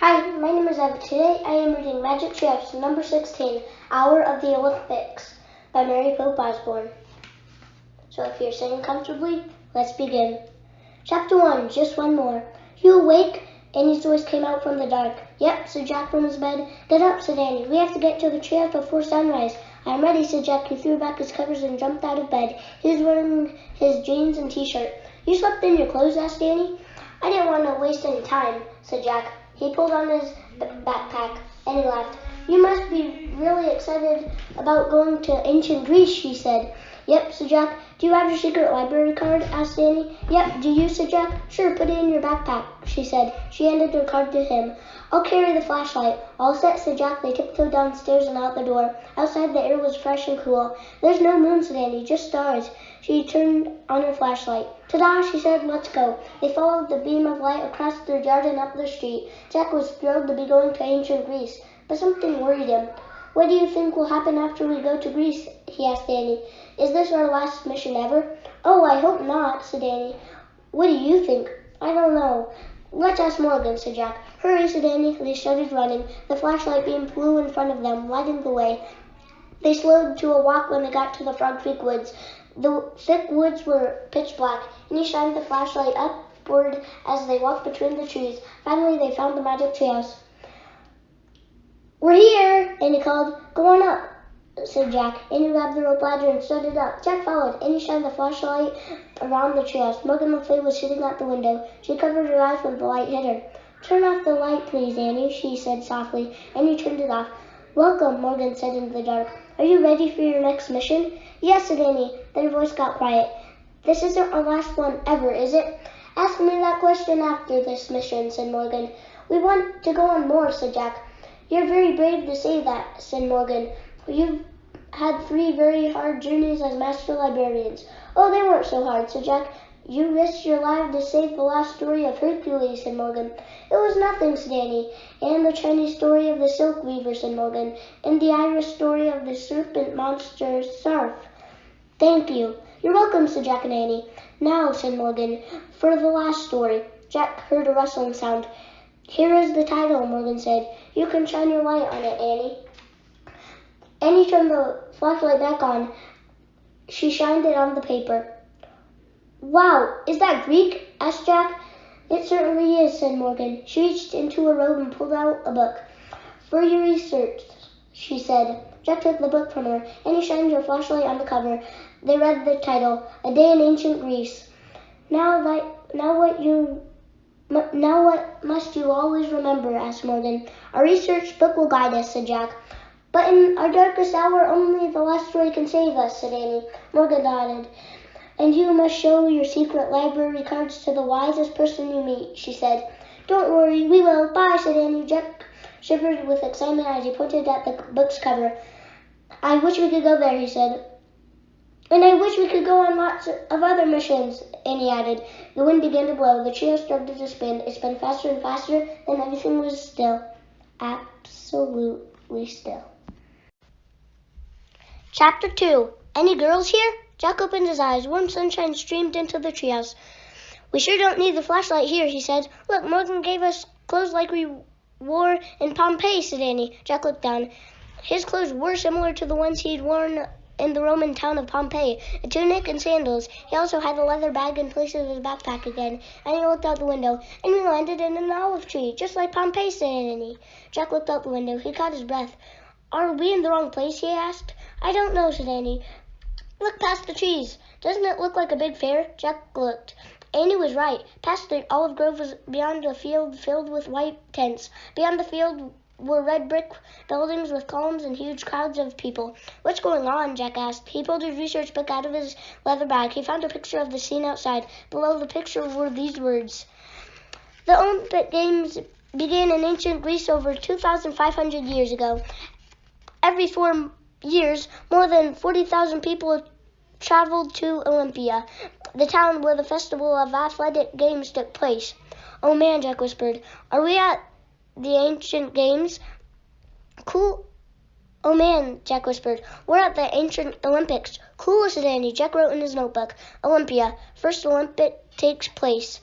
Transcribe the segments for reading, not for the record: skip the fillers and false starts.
Hi, my name is Eva. Today I am reading Magic Treehouse, number 16, Hour of the Olympics, by Mary Pope Osborne. So if you're sitting comfortably, let's begin. Chapter 1, Just One More. You awake? Annie's voice came out from the dark. Yep, said Jack from his bed. Get up, said Annie. We have to get to the treehouse before sunrise. I'm ready, said Jack. He threw back his covers and jumped out of bed. He was wearing his jeans and t-shirt. You slept in your clothes? Asked Annie. I didn't want to waste any time, said Jack. He pulled on his backpack and he laughed. You must be really excited about going to ancient Greece, she said. Yep, said Jack. Do you have your secret library card? Asked Annie. Yep, do you, said Jack. Sure, put it in your backpack, she said. She handed her card to him. I'll carry the flashlight. All set, said Jack. They tiptoed downstairs and out the door. Outside the air was fresh and cool. There's no moon, said Annie, just stars. She turned on her flashlight. Ta-da, she said, let's go. They followed the beam of light across their yard and up the street. Jack was thrilled to be going to ancient Greece, but something worried him. What do you think will happen after we go to Greece? He asked Annie. Is this our last mission ever? Oh, I hope not, said Annie. What do you think? I don't know. Let's ask Morgan, said Jack. Hurry, said Annie. They started running. The flashlight beam flew in front of them, lighting the way. They slowed to a walk when they got to the Frog Creek woods. The thick woods were pitch black, and he shined the flashlight upward as they walked between the trees. Finally, they found the magic treehouse. We're here, Annie called. Go on up, said Jack. Annie grabbed the rope ladder and started up. Jack followed. Annie shined the flashlight around the treehouse. Morgan Le Fay was sitting at the window. She covered her eyes when the light hit her. Turn off the light, please, Annie, she said softly. Annie turned it off. Welcome, Morgan said in the dark. Are you ready for your next mission? Yes, said Annie. Then her voice got quiet. This isn't our last one ever, is it? Ask me that question after this mission, said Morgan. We want to go on more, said Jack. You're very brave to say that, said Morgan. You've had 3 very hard journeys as master librarians. Oh, they weren't so hard, said Jack. You risked your life to save the last story of Hercules, said Morgan. It was nothing, said Annie. And the Chinese story of the silk weaver, said Morgan. And the Irish story of the serpent monster Sarf. Thank you. You're welcome, said Jack and Annie. Now, said Morgan, for the last story. Jack heard a rustling sound. Here is the title, Morgan said. You can shine your light on it, Annie. Annie turned the flashlight back on. She shined it on the paper. Wow, is that Greek? Asked Jack. It certainly is, said Morgan. She reached into her robe and pulled out a book. For your research, she said. Jack took the book from her, and he shined her flashlight on the cover. They read the title, A Day in Ancient Greece. Now what must you always remember? Asked Morgan. Our research book will guide us, said Jack. But in our darkest hour, only the last story can save us, said Annie. Morgan nodded. And you must show your secret library cards to the wisest person you meet, she said. Don't worry, we will. Bye, said Annie. Jack shivered with excitement as he pointed at the book's cover. I wish we could go there, he said. And I wish we could go on lots of other missions, Annie added. The wind began to blow. The trio started to spin. It spun faster and faster, then everything was still. Absolutely still. Chapter 2. Any girls here? Jack opened his eyes. Warm sunshine streamed into the treehouse. We sure don't need the flashlight here, he said. Look, Morgan gave us clothes like we wore in Pompeii, said Annie. Jack looked down. His clothes were similar to the ones he'd worn in the Roman town of Pompeii, a tunic and sandals. He also had a leather bag in place of his backpack again, and he looked out the window. And we landed in an olive tree, just like Pompeii, said Annie. Jack looked out the window. He caught his breath. Are we in the wrong place, he asked. I don't know, said Annie. Look past the trees. Doesn't it look like a big fair? Jack looked. Annie was right. Past the olive grove was beyond a field filled with white tents. Beyond the field were red brick buildings with columns and huge crowds of people. What's going on? Jack asked. He pulled his research book out of his leather bag. He found a picture of the scene outside. Below the picture were these words. The Olympic Games began in ancient Greece over 2,500 years ago. Every 4 years, more than 40,000 people traveled to Olympia, the town where the festival of athletic games took place. Oh man, Jack whispered. Are we at the ancient games? Cool. Oh man, Jack whispered. We're at the ancient Olympics. Cool, said Annie. Jack wrote in his notebook. Olympia. First Olympic takes place.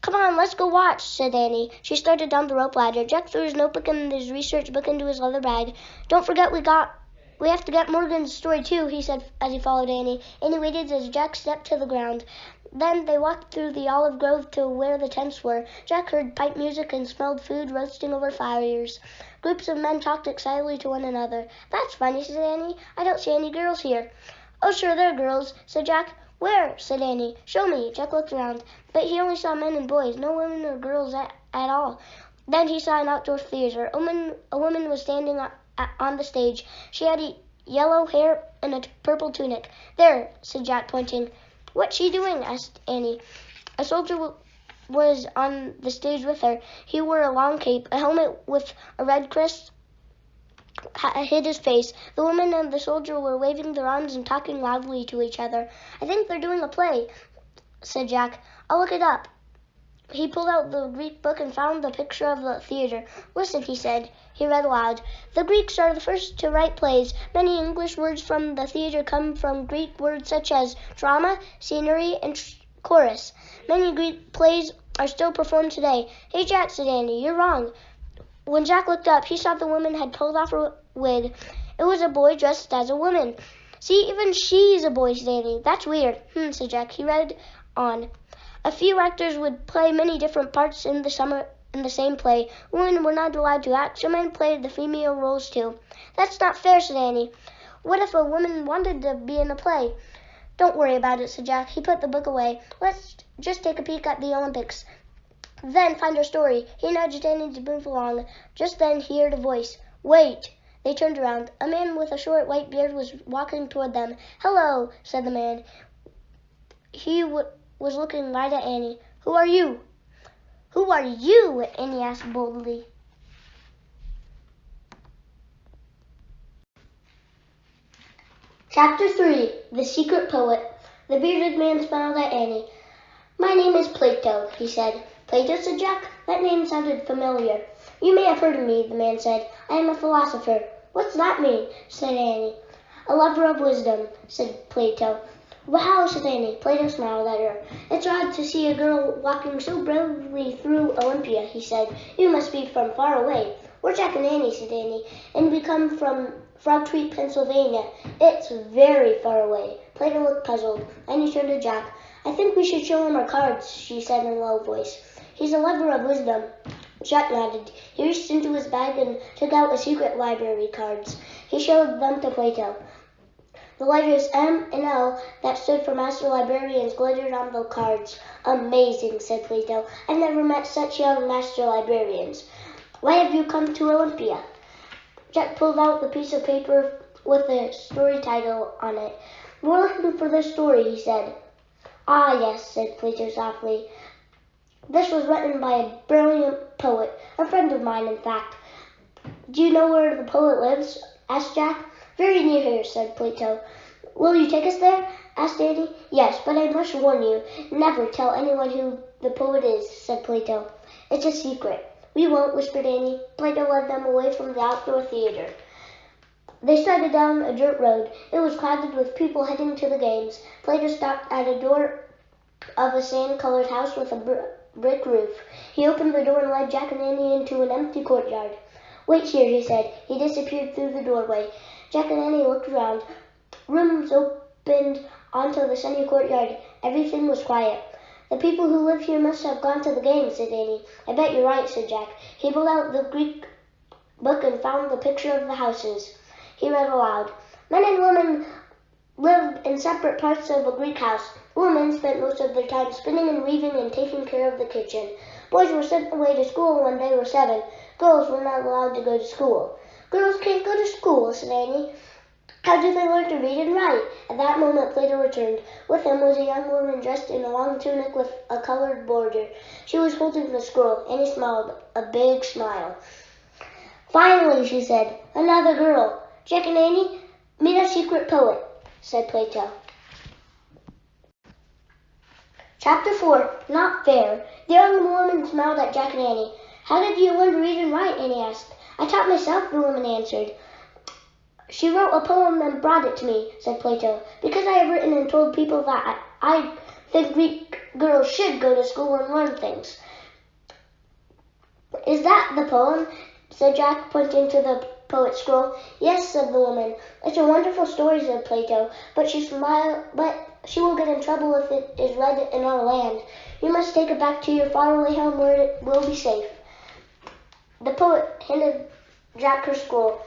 Come on, let's go watch, said Annie. She started down the rope ladder. Jack threw his notebook and his research book into his leather bag. Don't forget we have to get Morgan's story too, he said as he followed Annie. Annie waited as Jack stepped to the ground. Then they walked through the olive grove to where the tents were. Jack heard pipe music and smelled food roasting over fires. Groups of men talked excitedly to one another. That's funny, said Annie. I don't see any girls here. Oh, sure, there are girls, said Jack. Where? Said Annie. Show me. Jack looked around, but he only saw men and boys, no women or girls at all. Then he saw an outdoor theater. A woman was standing on the stage. She had yellow hair and a purple tunic. There, said Jack, pointing. What's she doing? Asked Annie. A soldier was on the stage with her. He wore a long cape. A helmet with a red crest hid his face. The woman and the soldier were waving their arms and talking loudly to each other. I think they're doing a play, said Jack. I'll look it up. He pulled out the Greek book and found the picture of the theater. Listen, he said. He read aloud. The Greeks are the first to write plays. Many English words from the theater come from Greek words such as drama, scenery, and chorus. Many Greek plays are still performed today. Hey, Jack, said Andy, you're wrong. When Jack looked up, he saw the woman had pulled off her wig. It was a boy dressed as a woman. See, even she's a boy, said Andy. That's weird, said Jack. He read on. A few actors would play many different parts in the same play. Women were not allowed to act, so men played the female roles too. That's not fair, said Annie. What if a woman wanted to be in a play? Don't worry about it, said Jack. He put the book away. Let's just take a peek at the Olympics. Then find our story. He nudged Annie to move along. Just then he heard a voice. Wait! They turned around. A man with a short white beard was walking toward them. Hello, said the man. He was looking right at Annie. Who are you? Who are you? Annie asked boldly. Chapter 3. The Secret Poet. The bearded man smiled at Annie. My name is Plato, he said. Plato, said Jack. That name sounded familiar. You may have heard of me, the man said. I am a philosopher. What's that mean? Said Annie. A lover of wisdom, said Plato. Wow, said Annie. Plato smiled at her. It's odd to see a girl walking so bravely through Olympia, he said. You must be from far away. We're Jack and Annie, said Annie, and we come from Frog Creek, Pennsylvania. It's very far away. Plato looked puzzled. Annie turned to Jack. I think we should show him our cards, she said in a low voice. He's a lover of wisdom. Jack nodded. He reached into his bag and took out a secret library cards. He showed them to Plato. The letters M and L that stood for Master Librarians glittered on the cards. Amazing, said Plato. I've never met such young Master Librarians. Why have you come to Olympia? Jack pulled out the piece of paper with the story title on it. We're looking for this story, he said. Ah, yes, said Plato softly. This was written by a brilliant poet, a friend of mine, in fact. Do you know where the poet lives? Asked Jack. Very near here, said Plato. Will you take us there? Asked Annie. Yes, but I must warn you, never tell anyone who the poet is, said Plato. It's a secret. We won't, whispered Annie. Plato led them away from the outdoor theater. They started down a dirt road. It was crowded with people heading to the games. Plato stopped at a door of a sand-colored house with a brick roof. He opened the door and led Jack and Annie into an empty courtyard. Wait here, he said. He disappeared through the doorway. Jack and Annie looked around. Rooms opened onto the sunny courtyard. Everything was quiet. The people who live here must have gone to the game, said Annie. I bet you're right, said Jack. He pulled out the Greek book and found the picture of the houses. He read aloud. Men and women lived in separate parts of a Greek house. Women spent most of their time spinning and weaving and taking care of the kitchen. Boys were sent away to school when they were 7. Girls were not allowed to go to school. Girls can't go to school, said Annie. How do they learn to read and write? At that moment, Plato returned. With him was a young woman dressed in a long tunic with a colored border. She was holding the scroll. Annie smiled, a big smile. Finally, she said, another girl. Jack and Annie, meet our secret poet, said Plato. Chapter 4. Not Fair. The young woman smiled at Jack and Annie. How did you learn to read and write? Annie asked. I taught myself, the woman answered. She wrote a poem and brought it to me, said Plato. Because I have written and told people that I think Greek girls should go to school and learn things. Is that the poem? Said Jack, pointing to the poet's scroll. Yes, said the woman. It's a wonderful story, said Plato, but she will get in trouble if it is read in our land. You must take it back to your faraway home where it will be safe. The poet handed Jack her scroll.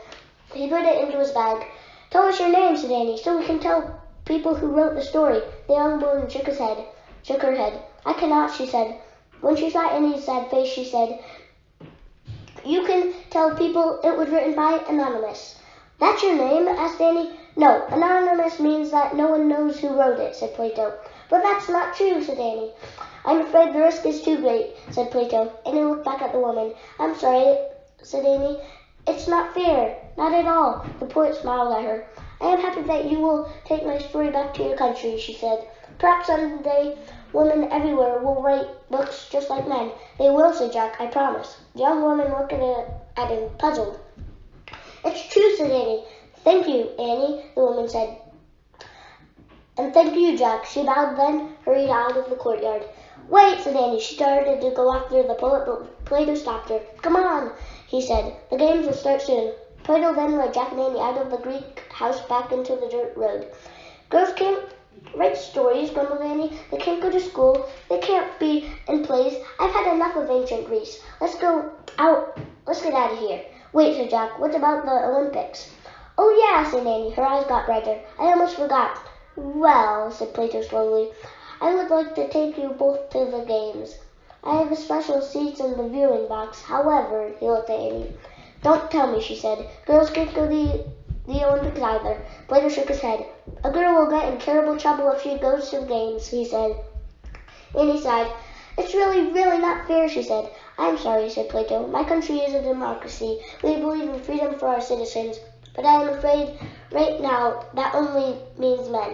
He put it into his bag. Tell us your name, said Annie, so we can tell people who wrote the story. The young woman shook her head. I cannot, she said. When she saw Annie's sad face, she said, You can tell people it was written by Anonymous. That's your name? Asked Annie. No, Anonymous means that no one knows who wrote it, said Plato. But that's not true, said Annie. I'm afraid the risk is too great, said Plato. Annie looked back at the woman. I'm sorry, said Annie. It's not fair. Not at all. The poet smiled at her. I am happy that you will take my story back to your country, she said. Perhaps someday women everywhere will write books just like men. They will, said Jack, I promise. The young woman looked at him, puzzled. It's true, said Annie. Thank you, Annie, the woman said. And thank you, Jack. She bowed, then hurried out of the courtyard. Wait, said Annie. She started to go after the poet, but Plato stopped her. Come on, he said. The games will start soon. Plato then led Jack and Annie out of the Greek house back into the dirt road. Girls can't write stories, grumbled Annie. They can't go to school. They can't be in plays. I've had enough of ancient Greece. Let's go out. Let's get out of here. Wait, said Jack. What about the Olympics? Oh, yeah, said Annie. Her eyes got brighter. I almost forgot. Well, said Plato slowly, I would like to take you both to the games. I have a special seat in the viewing box. However, he looked at Annie. Don't tell me, she said. Girls can't go to the Olympics either. Plato shook his head. A girl will get in terrible trouble if she goes to the games, he said. Annie sighed. It's really not fair, she said. I'm sorry, said Plato. My country is a democracy. We believe in freedom for our citizens. But I am afraid right now that only means men.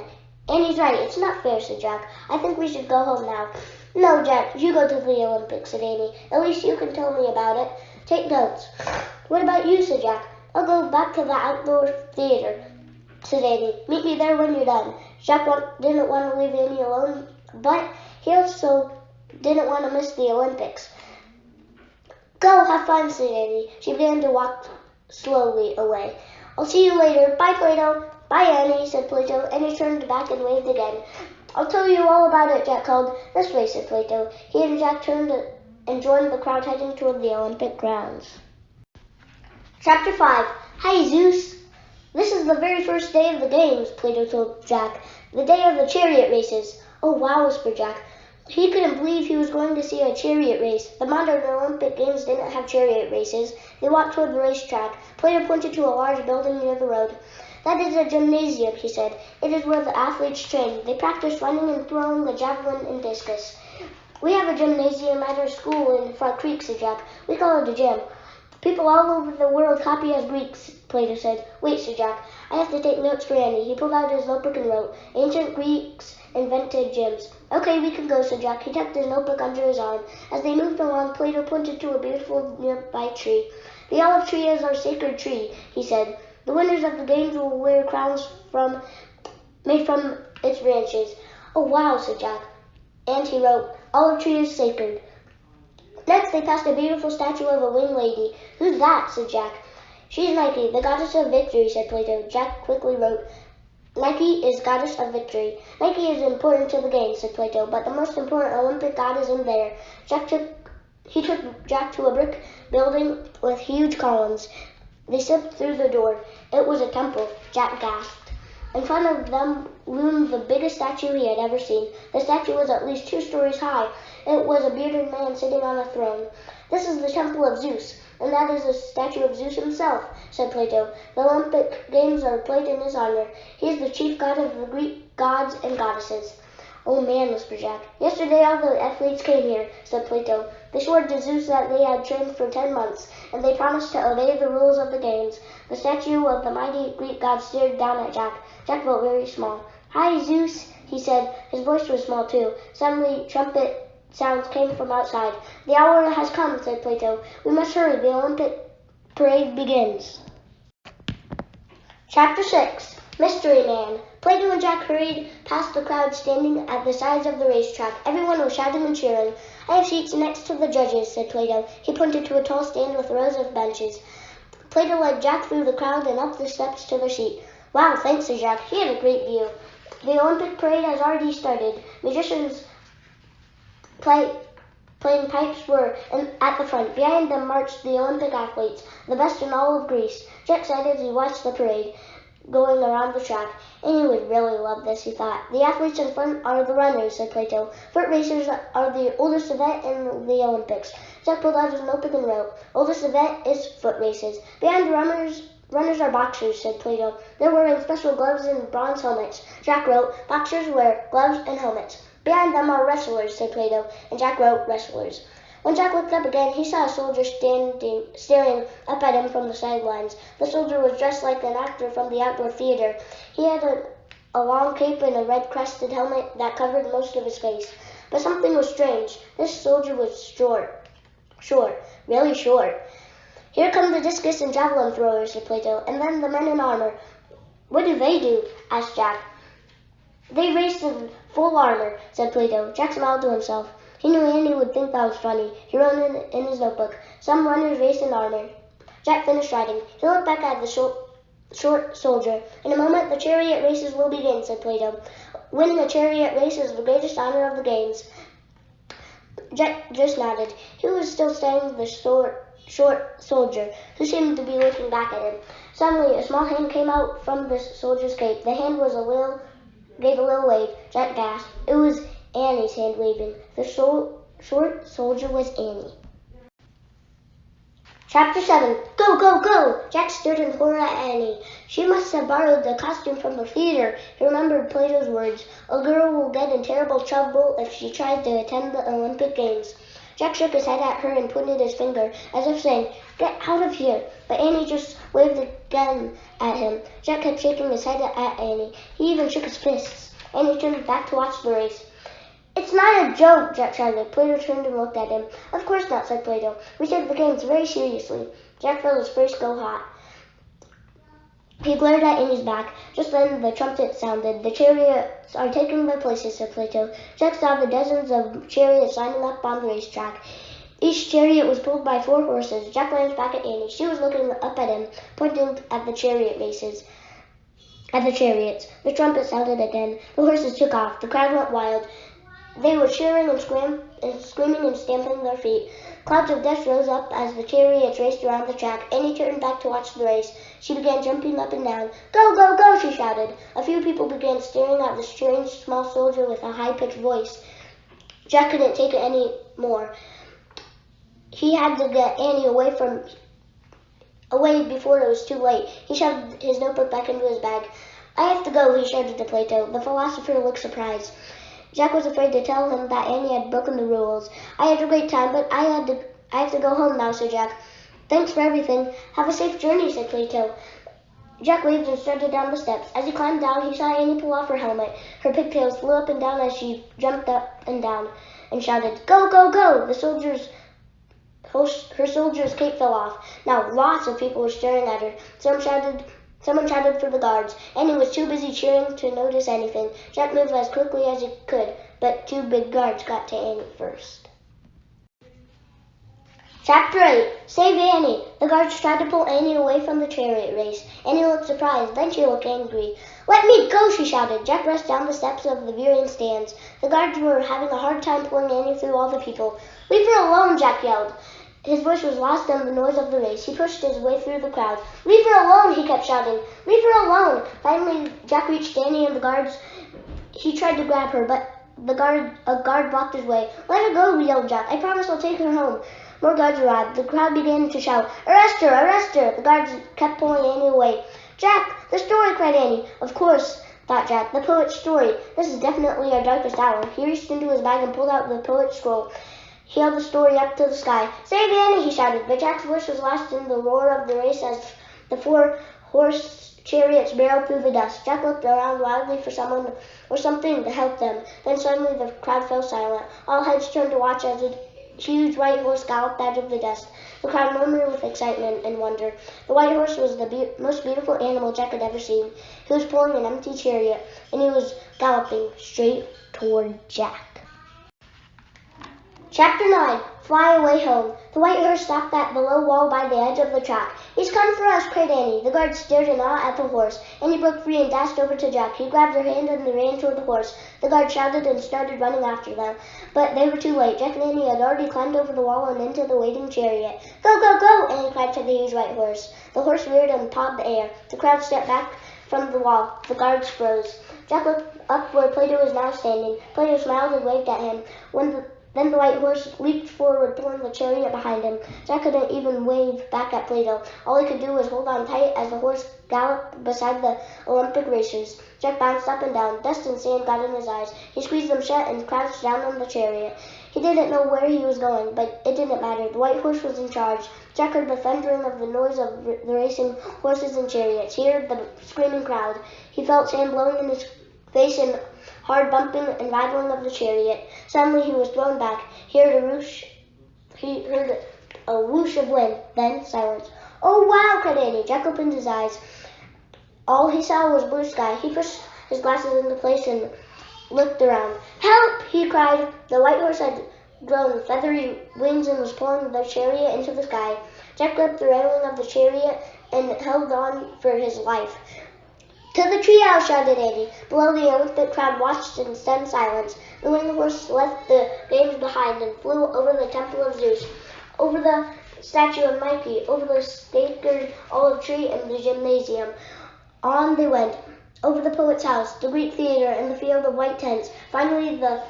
Annie's right. It's not fair, said Jack. I think we should go home now. No, Jack, you go to the Olympics, said Annie. At least you can tell me about it. Take notes. What about you, said Jack. I'll go back to the outdoor theater, said Annie. Meet me there when you're done. Jack didn't want to leave Annie alone, but he also didn't want to miss the Olympics. Go, have fun, said Annie. She began to walk slowly away. I'll see you later. Bye, Plato. Bye, Annie, said Plato. Annie turned back and waved again. I'll tell you all about it, Jack called. This way, said Plato. He and Jack turned and joined the crowd heading toward the Olympic grounds. Chapter 5. Hi, Zeus. This is the very first day of the games, Plato told Jack. The day of the chariot races. Oh, wow, whispered Jack. He couldn't believe he was going to see a chariot race. The modern Olympic Games didn't have chariot races. They walked toward the racetrack. Plato pointed to a large building near the road. That is a gymnasium, he said. It is where the athletes train. They practice running and throwing the javelin and discus. We have a gymnasium at our school in Frog Creek, said Jack. We call it a gym. People all over the world copy us Greeks, Plato said. Wait, said Jack. I have to take notes for Annie. He pulled out his notebook and wrote, Ancient Greeks invented gyms. Okay, we can go, said Jack. He tucked his notebook under his arm. As they moved along, Plato pointed to a beautiful nearby tree. The olive tree is our sacred tree, he said. The winners of the games will wear crowns made from its branches. Oh, wow, said Jack. And he wrote, Olive tree is sacred. Next, they passed a beautiful statue of a winged lady. Who's that? Said Jack. She's Nike, the goddess of victory, said Plato. Jack quickly wrote, Nike is goddess of victory. Nike is important to the games, said Plato, but the most important Olympic god is in there. He took Jack to a brick building with huge columns. They slipped through the door. It was a temple. Jack gasped. In front of them loomed the biggest statue he had ever seen. The statue was at least 2 stories high. It was a bearded man sitting on a throne. This is the temple of Zeus, and that is a statue of Zeus himself, said Plato. The Olympic Games are played in his honor. He is the chief god of the Greek gods and goddesses. Oh man, whispered Jack. Yesterday all the athletes came here, said Plato. They swore to Zeus that they had trained for 10 months, and they promised to obey the rules of the games. The statue of the mighty Greek god stared down at Jack. Jack felt very small. Hi, Zeus, he said. His voice was small too. Suddenly, trumpet sounds came from outside. The hour has come, said Plato. We must hurry. The Olympic parade begins. Chapter 6. Mystery Man. Plato and Jack hurried past the crowd standing at the sides of the racetrack. Everyone was shouting and cheering. I have seats next to the judges, said Plato. He pointed to a tall stand with rows of benches. Plato led Jack through the crowd and up the steps to their seat. Wow, thanks, said Jack. He had a great view. The Olympic parade has already started. Musicians playing pipes were at the front. Behind them marched the Olympic athletes, the best in all of Greece. Jack sighed as he watched the parade going around the track. Annie would really love this, he thought. The athletes in front are the runners, said Plato. Foot racers are the oldest event in the Olympics. Jack pulled out his notebook and wrote, oldest event is foot races. Behind the runners are boxers, said Plato. They're wearing special gloves and bronze helmets. Jack wrote, boxers wear gloves and helmets. Behind them are wrestlers, said Plato, and Jack wrote wrestlers. When Jack looked up again, he saw a soldier staring up at him from the sidelines. The soldier was dressed like an actor from the outdoor theater. He had a long cape and a red-crested helmet that covered most of his face. But something was strange. This soldier was short, really short. Here come the discus and javelin throwers, said Plato, and then the men in armor. What do they do? Asked Jack. They race in full armor, said Plato. Jack smiled to himself. He knew Andy would think that was funny. He wrote in his notebook, some runners race in armor. Jack finished writing. He looked back at the short soldier. In a moment, the chariot races will begin, said Plato. Winning a chariot race is the greatest honor of the games. Jack just nodded. He was still studying the short soldier, who seemed to be looking back at him. Suddenly, a small hand came out from the soldier's cape. The hand gave a little wave. Jack gasped. It was Annie's hand waving. The short soldier was Annie. Chapter 7. Go, go, go! Jack stared in horror at Annie. She must have borrowed the costume from the theater. He remembered Plato's words. A girl will get in terrible trouble if she tries to attend the Olympic Games. Jack shook his head at her and pointed his finger, as if saying, get out of here. But Annie just waved again at him. Jack kept shaking his head at Annie. He even shook his fists. Annie turned back to watch the race. It's not a joke, Jack shouted. Plato turned and looked at him. Of course not, said Plato. We take the games very seriously. Jack felt his face go hot. He glared at Annie's back. Just then the trumpet sounded. The chariots are taking their places, said Plato. Jack saw the dozens of chariots lining up on the racetrack. Each chariot was pulled by 4 horses. Jack glanced back at Annie. She was looking up at him, pointing at the chariot races. At the chariots. The trumpet sounded again. The horses took off. The crowd went wild. They were cheering and screaming and stamping their feet. Clouds of dust rose up as the chariots raced around the track. Annie turned back to watch the race. She began jumping up and down. Go, go, go, she shouted. A few people began staring at the strange small soldier with a high-pitched voice. Jack couldn't take it any more. He had to get Annie away before it was too late. He shoved his notebook back into his bag. I have to go, he shouted to Plato. The philosopher looked surprised. Jack was afraid to tell him that Annie had broken the rules. I had a great time, but I have to go home now, said Jack. Thanks for everything. Have a safe journey, said Plato. Jack waved and started down the steps. As he climbed down, he saw Annie pull off her helmet. Her pigtails flew up and down as she jumped up and down and shouted, Go, go, go! Her soldier's cape fell off. Now lots of people were staring at her. Someone shouted for the guards. Annie was too busy cheering to notice anything. Jack moved as quickly as he could, but 2 big guards got to Annie first. Chapter 8. Save Annie! The guards tried to pull Annie away from the chariot race. Annie looked surprised, then she looked angry. Let me go, she shouted. Jack rushed down the steps of the viewing stands. The guards were having a hard time pulling Annie through all the people. Leave her alone, Jack yelled. His voice was lost in the noise of the race. He pushed his way through the crowd. Leave her alone, he kept shouting. Leave her alone. Finally, Jack reached Annie and the guards. He tried to grab her, but a guard blocked his way. Let her go, yelled Jack. I promise I'll take her home. More guards arrived. The crowd began to shout, Arrest her! Arrest her! The guards kept pulling Annie away. Jack, the story, cried Annie. Of course, thought Jack, the poet's story. This is definitely our darkest hour. He reached into his bag and pulled out the poet's scroll. He held the story up to the sky. Save Annie, he shouted, but Jack's voice was lost in the roar of the race as the 4 horse chariots barreled through the dust. Jack looked around wildly for someone or something to help them. Then suddenly the crowd fell silent. All heads turned to watch as a huge white horse galloped out of the dust. The crowd murmured with excitement and wonder. The white horse was the most beautiful animal Jack had ever seen. He was pulling an empty chariot, and he was galloping straight toward Jack. Chapter 9. Fly Away Home. The white horse stopped at the low wall by the edge of the track. "He's come for us," cried Annie. The guard stared in awe at the horse. Annie broke free and dashed over to Jack. He grabbed her hand and they ran toward the horse. The guard shouted and started running after them. But they were too late. Jack and Annie had already climbed over the wall and into the waiting chariot. "Go, go, go!" Annie cried to the huge white horse. The horse reared and pawed the air. The crowd stepped back from the wall. The guards froze. Jack looked up where Plato was now standing. Plato smiled and waved at him. Then the white horse leaped forward, pulling the chariot behind him. Jack couldn't even wave back at Plato. All he could do was hold on tight as the horse galloped beside the Olympic racers. Jack bounced up and down. Dust and sand got in his eyes. He squeezed them shut and crouched down on the chariot. He didn't know where he was going, but it didn't matter. The white horse was in charge. Jack heard the thundering of the noise of the racing horses and chariots. He heard the screaming crowd. He felt sand blowing in his face and hard bumping and rattling of the chariot. Suddenly he was thrown back. He heard a whoosh of wind, then silence. "Oh, wow!" cried Annie. Jack opened his eyes. All he saw was blue sky. He pushed his glasses into place and looked around. "Help!" he cried. The white horse had grown feathery wings and was pulling the chariot into the sky. Jack grabbed the railing of the chariot and held on for his life. "To the treehouse!" shouted Annie. Below, the Olympic crowd watched in stunned silence. The winged horse left the games behind and flew over the temple of Zeus, over the statue of Nike, over the sacred olive tree and the gymnasium. On they went, over the poet's house, the Greek theater, and the field of white tents. Finally, the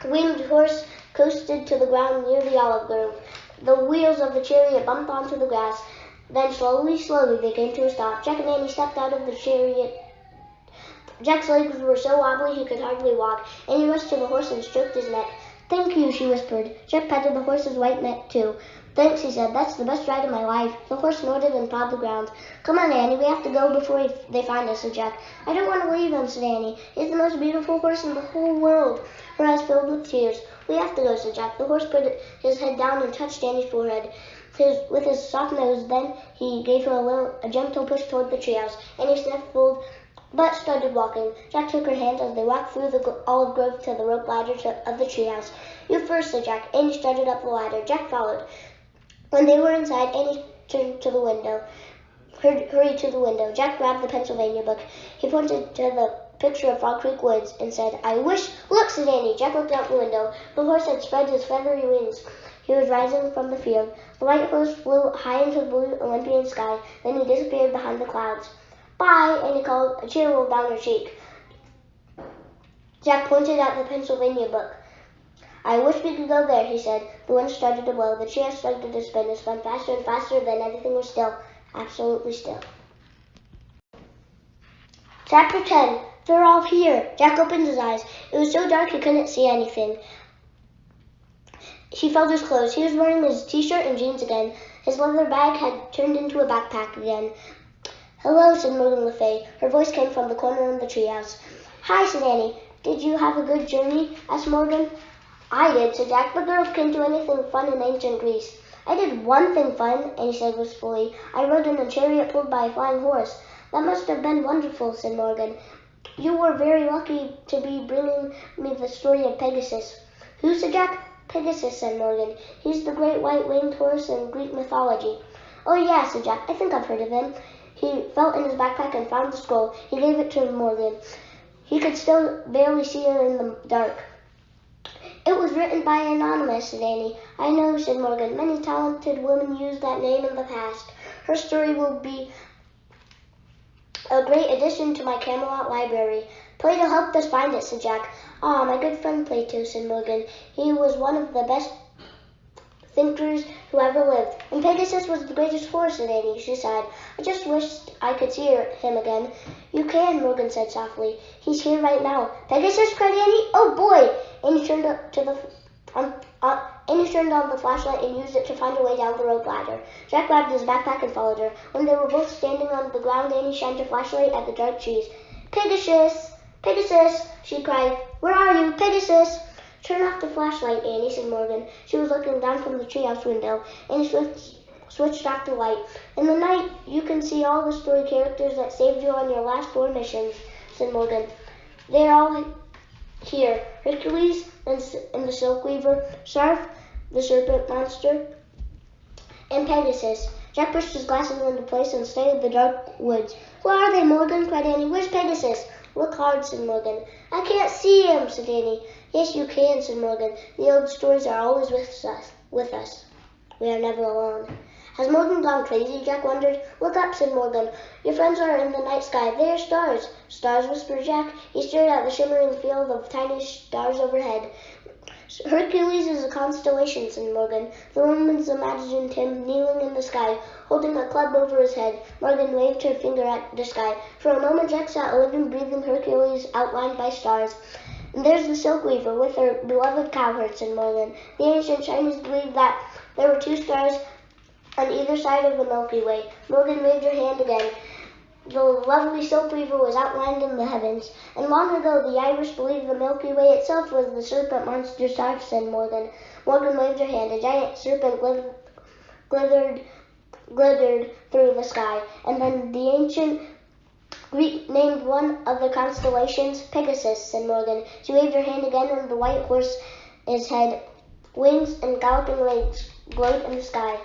winged horse coasted to the ground near the olive grove. The wheels of the chariot bumped onto the grass. Then slowly, they came to a stop. Jack and Annie stepped out of the chariot. Jack's legs were so wobbly he could hardly walk. Annie rushed to the horse and stroked his neck. "Thank you," she whispered. Jack patted the horse's white neck too. "Thanks," he said. "That's the best ride of my life." The horse snorted and pawed the ground. "Come on, Annie, we have to go before they find us," said Jack. "I don't want to leave him," said Annie. "He's the most beautiful horse in the whole world." Her eyes filled with tears. "We have to go," said Jack. The horse put his head down and touched Annie's forehead with his soft nose. Then he gave her a gentle push toward the treehouse. Annie sniffled but started walking. Jack took her hand as they walked through the olive grove to the rope ladder of the treehouse. "You first," said Jack. Annie started up the ladder. Jack followed. When they were inside, Annie turned to the window. Hurried to the window. Jack grabbed the Pennsylvania book. He pointed to the picture of Frog Creek Woods and said, "I wish—" "Look," said Annie. Jack looked out the window. The horse had spread his feathery wings. He was rising from the field. The white horse flew high into the blue Olympian sky. Then he disappeared behind the clouds. "Bye," Annie called. A tear rolled down her cheek. Jack pointed at the Pennsylvania book. "I wish we could go there," he said. The wind started to blow. The chair started to spin. It spun faster and faster. Then everything was still. Absolutely still. Chapter 10. They're all here. Jack opened his eyes. It was so dark he couldn't see anything. He felt his clothes. He was wearing his t-shirt and jeans again. His leather bag had turned into a backpack again. "Hello," said Morgan Le Fay. Her voice came from the corner of the treehouse. "Hi," said Annie. "Did you have a good journey?" asked Morgan. "I did," said Jack, "but girls can't do anything fun in ancient Greece." "I did one thing fun," Annie said wistfully. "I rode in a chariot pulled by a flying horse." "That must have been wonderful," said Morgan. "You were very lucky to be bringing me the story of Pegasus." "Who?" said Jack. "Pegasus," said Morgan. "He's the great white-winged horse in Greek mythology." "Oh, yeah," said Jack. "I think I've heard of him." He felt in his backpack and found the scroll. He gave it to Morgan. He could still barely see her in the dark. "It was written by Anonymous," said Annie. "I know," said Morgan. "Many talented women used that name in the past. Her story will be a great addition to my Camelot library." "Plato helped us find it," said Jack. "Ah, my good friend Plato," said Morgan. "He was one of the best thinkers who ever lived." "And Pegasus was the greatest horse," said Annie. She sighed. "I just wished I could see him again." "You can," Morgan said softly. "He's here right now." "Pegasus!" cried Annie. "Oh, boy!" Annie turned on the flashlight and used it to find her way down the rope ladder. Jack grabbed his backpack and followed her. When they were both standing on the ground, Annie shined her flashlight at the dark trees. "Pegasus! Pegasus!" she cried. "Where are you, Pegasus?" Turn off the flashlight, Annie, said Morgan. She was looking down from the treehouse window. Annie switched off the light. In the night, you can see all the story characters that saved you on your last 4 missions, said Morgan. They're all here. Hercules and the Silk Weaver, Sarf, the Serpent Monster, and Pegasus. Jack pushed his glasses into place and studied the dark woods. Where are they, Morgan? Cried Annie. Where's Pegasus? Look hard, said Morgan. I can't see him, said Annie. Yes, you can, said Morgan. The old stories are always with us. We are never alone. Has Morgan gone crazy? Jack wondered. Look up, said Morgan. Your friends are in the night sky. They are stars. Stars, whispered Jack. He stared at the shimmering field of tiny stars overhead. Hercules is a constellation, said Morgan. The Romans imagined him kneeling in the sky, holding a club over his head. Morgan waved her finger at the sky. For a moment Jack saw a living, breathing Hercules outlined by stars. And there's the Silk Weaver with her beloved cowherd, said Morgan. The ancient Chinese believed that there were 2 stars on either side of the Milky Way. Morgan waved her hand again. The lovely Silk Weaver was outlined in the heavens, and long ago the Irish believed the Milky Way itself was the serpent monster Sarf, said Morgan. Morgan waved her hand. A giant serpent glittered through the sky, and then the ancient Greek named one of the constellations Pegasus, said Morgan. She waved her hand again, and the white horse's head, wings, and galloping legs glowed in the sky.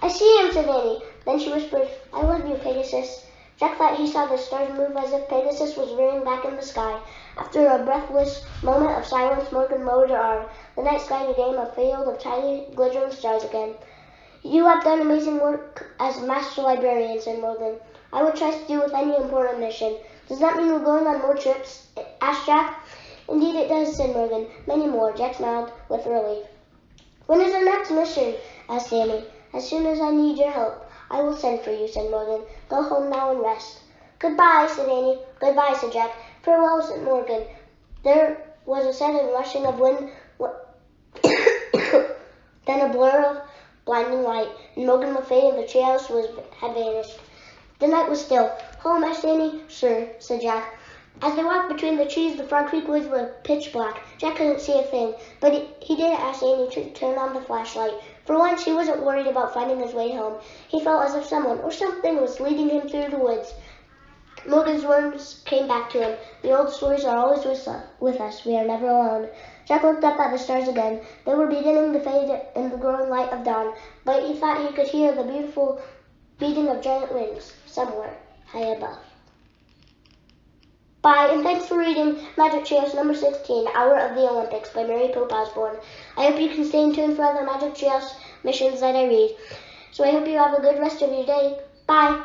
I see him, said Annie. Then she whispered, I love you, Pegasus. Jack thought he saw the stars move as if Pegasus was rearing back in the sky. After a breathless moment of silence, Morgan lowered her arm. The night sky became a field of tiny, glittering stars again. You have done amazing work as master librarian, said Morgan. I would trust you with any important mission. Does that mean we're going on more trips? Asked Jack. Indeed it does, said Morgan. Many more. Jack smiled with relief. When is our next mission? Asked Annie. As soon as I need your help. I will send for you, said Morgan. Go home now and rest. Goodbye, said Annie. Goodbye, said Jack. Farewell, said Morgan. There was a sudden rushing of wind, then a blur of blinding light, and Morgan Le Fay and the treehouse had vanished. The night was still. Home, asked Annie. Sure, said Jack. As they walked between the trees, the Frog Creek woods were pitch black. Jack couldn't see a thing, but he did ask Annie to turn on the flashlight. For once, he wasn't worried about finding his way home. He felt as if someone or something was leading him through the woods. Morgan's words came back to him. The old stories are always with us. We are never alone. Jack looked up at the stars again. They were beginning to fade in the growing light of dawn, but he thought he could hear the beautiful beating of giant wings somewhere high above. Bye, and thanks for reading Magic Treehouse number 16, Hour of the Olympics by Mary Pope Osborne. I hope you can stay in tune for other Magic Treehouse missions that I read. So I hope you have a good rest of your day. Bye.